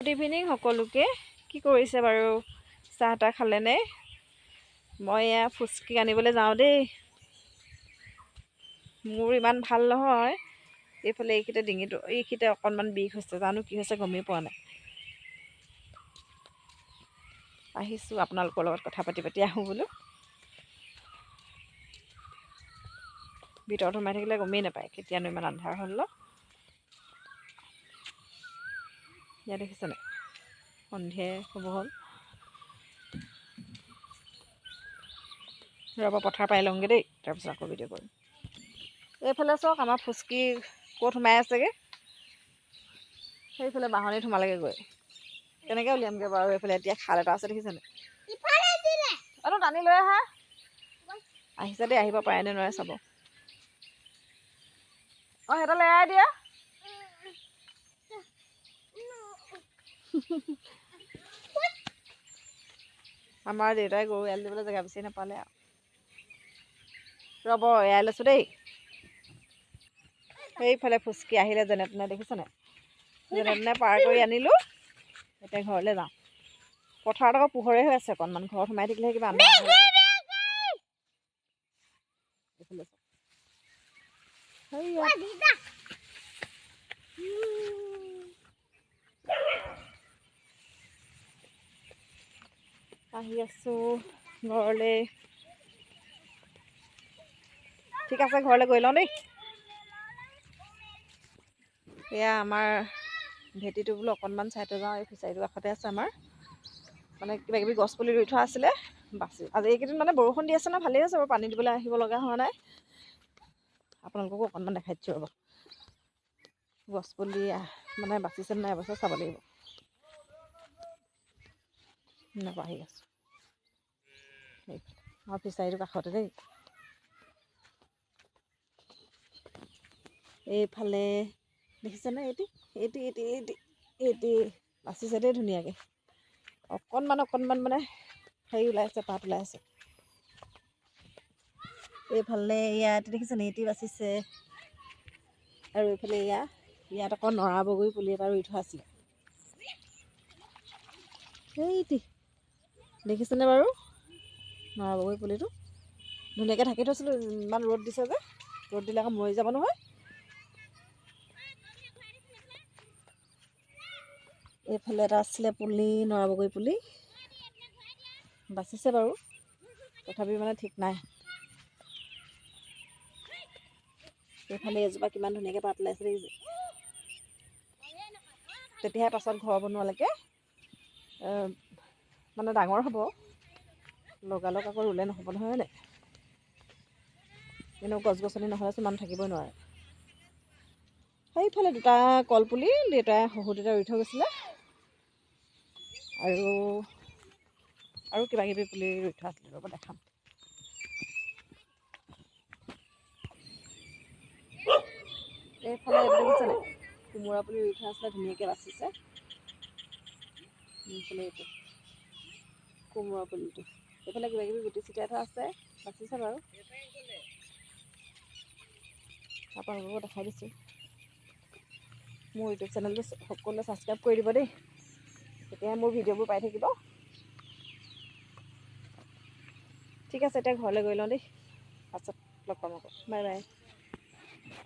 Good evening সকলোকে। কি কৰিছে বাৰু? চাহ তাহ খালেনে? মই এয়া ফুচকি আনিবলৈ যাওঁ দেই। মোৰ ইমান ভাল নহয়। এইফালে এইখিতে ডিঙিটো এইখিতে অকণমান বিষ হৈছে, জানো কি হৈছে গমেই পোৱা নাই। আহিছোঁ আপোনালোকৰ লগত কথা পাতি পাতি আহোঁ বোলো। ভিতৰত সোমাই থাকিলে গমেই নাপায় কেতিয়ানো ইমান আন্ধাৰ হ'ল ন। ইয়াত দেখিছেনে সন্ধিয়াই হ'ব হ'ল। ৰ'ব পথাৰ পাই লওঁগৈ দেই, তাৰপিছত আকৌ ভিডিঅ' কৰিম। এইফালে চাওক আমাৰ ফুচকি ক'ত সোমাই আছেগৈ। সেইফালে বাঁহনিত সোমালেগৈ গৈ। কেনেকৈ উলিয়ামগৈ বাৰু? এইফালে এতিয়া খাল এটা আছে দেখিছেনে? এইটো টানি লৈ আহা। আহিছে দেই, আহিব পাৰে নে নোৱাৰে চাব। অঁ সেইডাল এৰাই দিয়া। আমাৰ দেউতাই গৰু এৰাল দিবলৈ জেগা বিচাৰি নাপালে আৰু। ৰ'ব এৰাই লৈছোঁ দেই। সেইফালে ফুচকি আহিলে যেনে তেনে দেখিছেনে? যেনে তেনে পাৰ কৰি আনিলোঁ। এতিয়া ঘৰলৈ যাওঁ। পথাৰত আকৌ পোহৰে হৈ আছে অকণমান, ঘৰত সোমাই থাকিলেহে কিবা আন্ধাৰ হয়। আহি আছোঁ ঘৰলৈ। ঠিক আছে ঘৰলৈ গৈ লওঁ দেই। এয়া আমাৰ ভেটিটো বোলো অকণমান চাই থৈ যাওঁ। এই ফিচাৰীটোৰ কাষতে আছে আমাৰ। মানে কিবা কিবি গছ পুলি ৰুই থোৱা আছিলে, বাচি আজি এইকেইদিন মানে বৰষুণ দি আছে ন, ভালেই আছে বাৰু, পানী দিবলৈ আহিব লগা হোৱা নাই। আপোনালোককো অকণমান দেখাই দিছোঁ ৰ'ব। গছ পুলি মানে বাচিছে নাই এবছৰ চাব লাগিব। এনেকুৱা আহি আছোঁ আমাৰ ফিচাৰীটোৰ কাষতে দেই। এইফালে দেখিছেনে? এইটি বাচিছে দেই ধুনীয়াকৈ। অকণমান মানে হেৰি ওলাইছে, পাত ওলাইছে। এইফালে ইয়াত দেখিছেনে? এইটি বাচিছে। আৰু এইফালে ইয়াত আকৌ নৰা বগৰী পুলি এটা ৰুই থোৱা আছিলে। এইটি দেখিছেনে বাৰু? নৰা বগৰী পুলিটো ধুনীয়াকৈ ঢাকি থৈছিলোঁ, ইমান ৰ'দ দিছে যে। ৰ'দ দিলে আকৌ মৰি যাব নহয়। এইফালে এটা আছিলে পুলি, নৰা বগৰী পুলি বাচিছে বাৰু, তথাপিও মানে ঠিক নাই। এইফালে এজোপা কিমান ধুনীয়াকৈ পাত ওলাইছে দেখিছে? তেতিয়াহে পাছত ঘৰ বনোৱালৈকে মানে ডাঙৰ হ'ব। লগালগ আকৌ ৰুলে নহ'ব নহয়, হয়নে? এনেও গছ গছনি নহ'লেচোন মানুহ থাকিবই নোৱাৰে। সেইফালে দুটা কলপুলি দেউতাই শহুৰদেউতাই ৰুই থৈ গৈছিলে। আৰু কিবা কিবি পুলি ৰুই থোৱা আছিলে, ৰ'ব দেখাম। এইফালে দেখিছেনে? কোমোৰা পুলি ৰুই থোৱা আছিলে, ধুনীয়াকৈ বাচিছে। এইফালে এইটো কোমোৰা পুলিটো, এইফালে কিবা কিবি গুটি ছটিয়াই থোৱা আছে, বাচিছে বাৰু। আপোনালোককো দেখাই দিছোঁ। মোৰ ইউটিউব চেনেলটো সকলোৱে ছাবস্ক্ৰাইব কৰি দিব দেই, তেতিয়াহে মোৰ ভিডিঅ'বোৰ পাই থাকিব। ঠিক আছে, এতিয়া ঘৰলৈ গৈ লওঁ দেই, পাছত লগ পাম আকৌ। Bye bye.